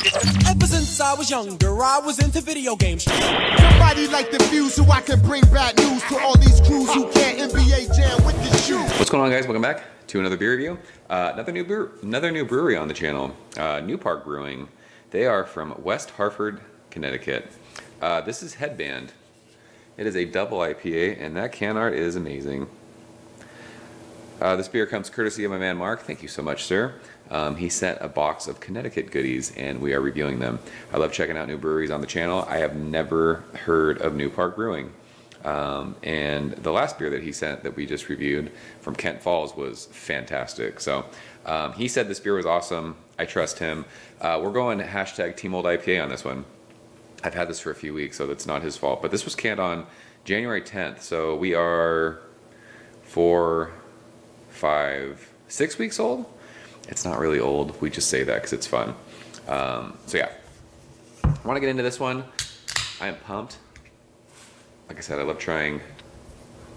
Ever since I was younger, I was into video games. Somebody like the Fuse so I can bring bad news to all these crews who can't NBA jam with the shoe. What's going on, guys? Welcome back to another beer review. Another new brewery on the channel, Untappd Brewing. They are from West Hartford, Connecticut. This is Headband. It is a double IPA, and that can art is amazing. This beer comes courtesy of my man Marc. Thank you so much, sir. He sent a box of Connecticut goodies, and we are reviewing them. I love checking out new breweries on the channel. I have never heard of Untappd Brewing. And the last beer that he sent that we just reviewed from Kent Falls was fantastic. So he said this beer was awesome. I trust him. We're going hashtag Team Old IPA on this one. I've had this for a few weeks, so that's not his fault. But this was canned on January 10th, so we are 4, 5, 6 weeks old. It's not really old. We just say that because it's fun. So yeah, I want to get into this one. I am pumped. Like I said, I love trying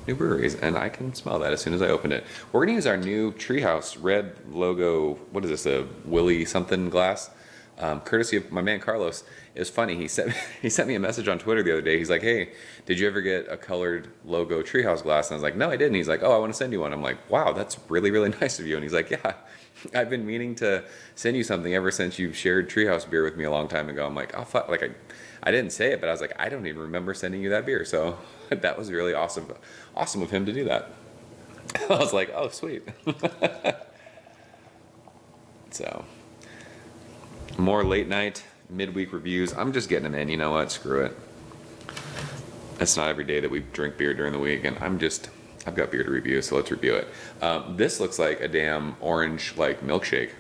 new breweries, and I can smell that as soon as I open it. We're gonna use our new Treehouse red logo. What is this? A Willy something glass, courtesy of my man Carlos. It was funny. He sent me a message on Twitter the other day. He's like, "Hey, did you ever get a colored logo Treehouse glass?" And I was like, "No, I didn't." He's like, "Oh, I want to send you one." I'm like, "Wow, that's really, really nice of you." And he's like, "Yeah, I've been meaning to send you something ever since you shared Treehouse beer with me a long time ago." I'm like, "Oh fuck!" Like I didn't say it, but I was like, I don't even remember sending you that beer. So that was really awesome of him to do that. I was like, "Oh, sweet." So more late night, midweek reviews. I'm just getting them in. You know what? Screw it. It's not every day that we drink beer during the week, and I've got beer to review, so let's review it. This looks like a damn orange like milkshake,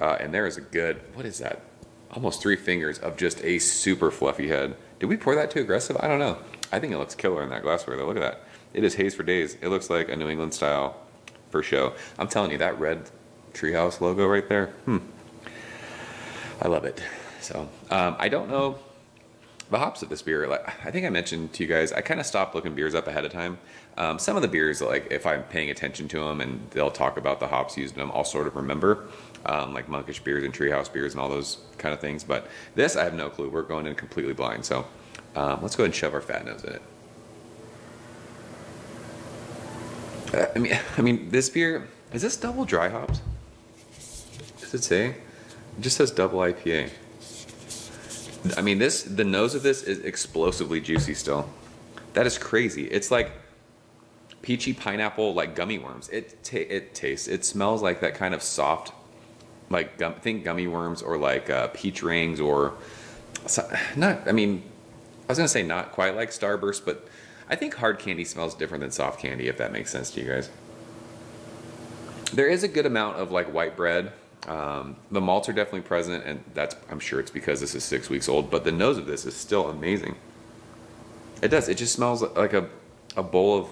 and there is a good, what is that? Almost 3 fingers of just a super fluffy head. Did we pour that too aggressive? I don't know. I think it looks killer in that glassware though. Look at that. It is haze for days. It looks like a New England style for show. I'm telling you, that red Treehouse logo right there, I love it. So I don't know the hops of this beer. Like I think I mentioned to you guys, I kind of stopped looking beers up ahead of time. Some of the beers, like if I'm paying attention to them and they'll talk about the hops used in them, I'll sort of remember, like Monkish beers and Treehouse beers and all those kind of things. But this, I have no clue. We're going in completely blind. So let's go ahead and shove our fat nose in it. I mean, this beer, is this double dry hopped? Does it say? It just says double IPA. I mean, the nose of this is explosively juicy still. That is crazy. It's like peachy pineapple, like gummy worms. It tastes, it smells like that kind of soft, like think gummy worms or like peach rings or not. I mean, I was gonna say not quite like Starburst, but I think hard candy smells different than soft candy, if that makes sense to you guys. There is a good amount of like white bread. The malts are definitely present, and I'm sure it's because this is 6 weeks old, but the nose of this is still amazing. It does. It just smells like a bowl of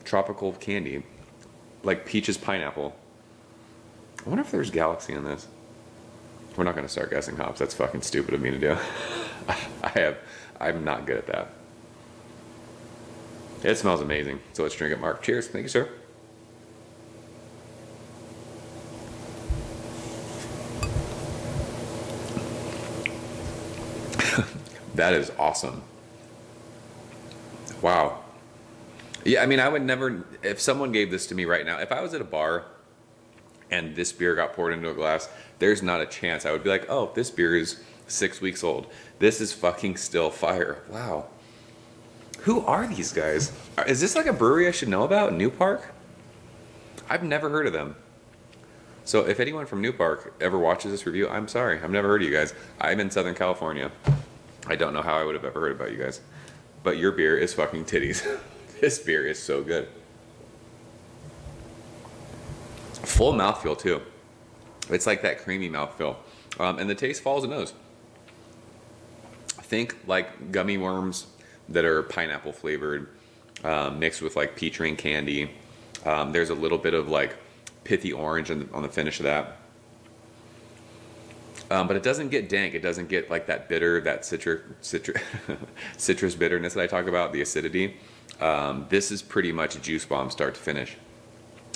tropical candy, like peaches pineapple. I wonder if there's Galaxy in this. We're not going to start guessing hops. That's fucking stupid of me to do. I'm not good at that. It smells amazing. So let's drink it, Marc. Cheers. Thank you, sir. That is awesome. Wow. Yeah, I mean, I would never, if someone gave this to me right now, if I was at a bar and this beer got poured into a glass, there's not a chance I would be like, "Oh, this beer is 6 weeks old. This is fucking still fire." Wow. Who are these guys? Is this like a brewery I should know about? Untappd? I've never heard of them. So if anyone from Untappd ever watches this review, I'm sorry. I've never heard of you guys. I'm in Southern California. I don't know how I would have ever heard about you guys. But your beer is fucking titties. This beer is so good. Full mouthfeel too. It's like that creamy mouthfeel. And the taste follows the nose. Think like gummy worms that are pineapple flavored, mixed with like peach ring candy. There's a little bit of like pithy orange on the finish of that. But it doesn't get dank. It doesn't get like that bitter, that citrus bitterness that I talk about, the acidity. This is pretty much a juice bomb start to finish.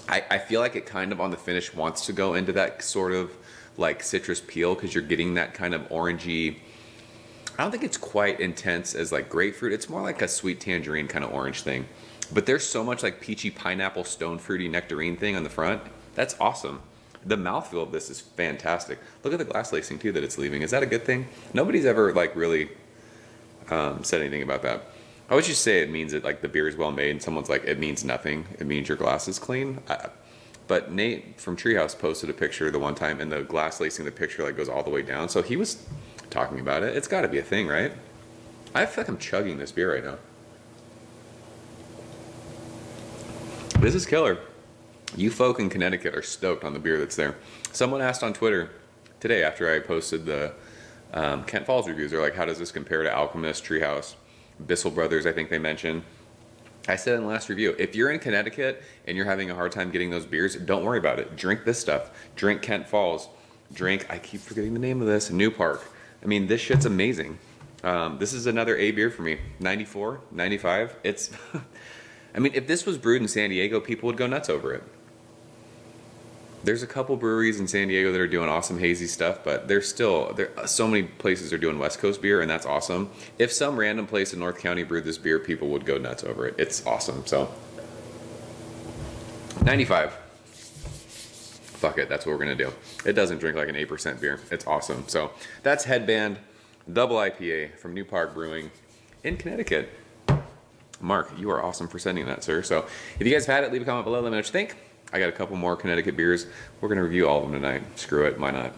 I feel like it kind of on the finish wants to go into that sort of like citrus peel because you're getting that kind of orangey. I don't think it's quite intense as like grapefruit. It's more like a sweet tangerine kind of orange thing. But there's so much like peachy pineapple stone fruity nectarine thing on the front. That's awesome. The mouthfeel of this is fantastic. Look at the glass lacing too that it's leaving. Is that a good thing? Nobody's ever like really said anything about that. I would just say it means that like the beer is well made, and someone's like, it means nothing. It means your glass is clean. But Nate from Treehouse posted a picture the one time, and the glass lacing the picture like goes all the way down. So he was talking about it. It's got to be a thing, right? I feel like I'm chugging this beer right now. This is killer. You folk in Connecticut are stoked on the beer that's there. Someone asked on Twitter today after I posted the Kent Falls reviews. They're like, how does this compare to Alchemist, Treehouse, Bissell Brothers, I think they mentioned. I said in the last review, if you're in Connecticut and you're having a hard time getting those beers, don't worry about it. Drink this stuff. Drink Kent Falls. Drink, I keep forgetting the name of this, New Park. I mean, this shit's amazing. This is another A beer for me. 94, 95. It's, I mean, if this was brewed in San Diego, people would go nuts over it. There's a couple breweries in San Diego that are doing awesome hazy stuff, but there's still, so many places are doing West Coast beer, and that's awesome. If some random place in North County brewed this beer, people would go nuts over it. It's awesome. So 95. Fuck it, that's what we're gonna do. It doesn't drink like an 8% beer. It's awesome. So that's Headband Double IPA from New Park Brewing in Connecticut. Mark, you are awesome for sending that, sir. So if you guys have had it, leave a comment below. Let me know what you think. I got a couple more Connecticut beers. We're gonna review all of them tonight. Screw it, why not?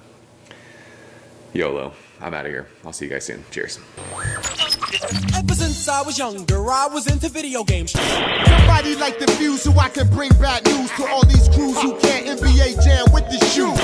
YOLO. I'm out of here. I'll see you guys soon. Cheers. Ever since I was younger, I was into video games. Somebody like the Fuse so I can bring bad news to all these crews who can't NBA jam with the shoe.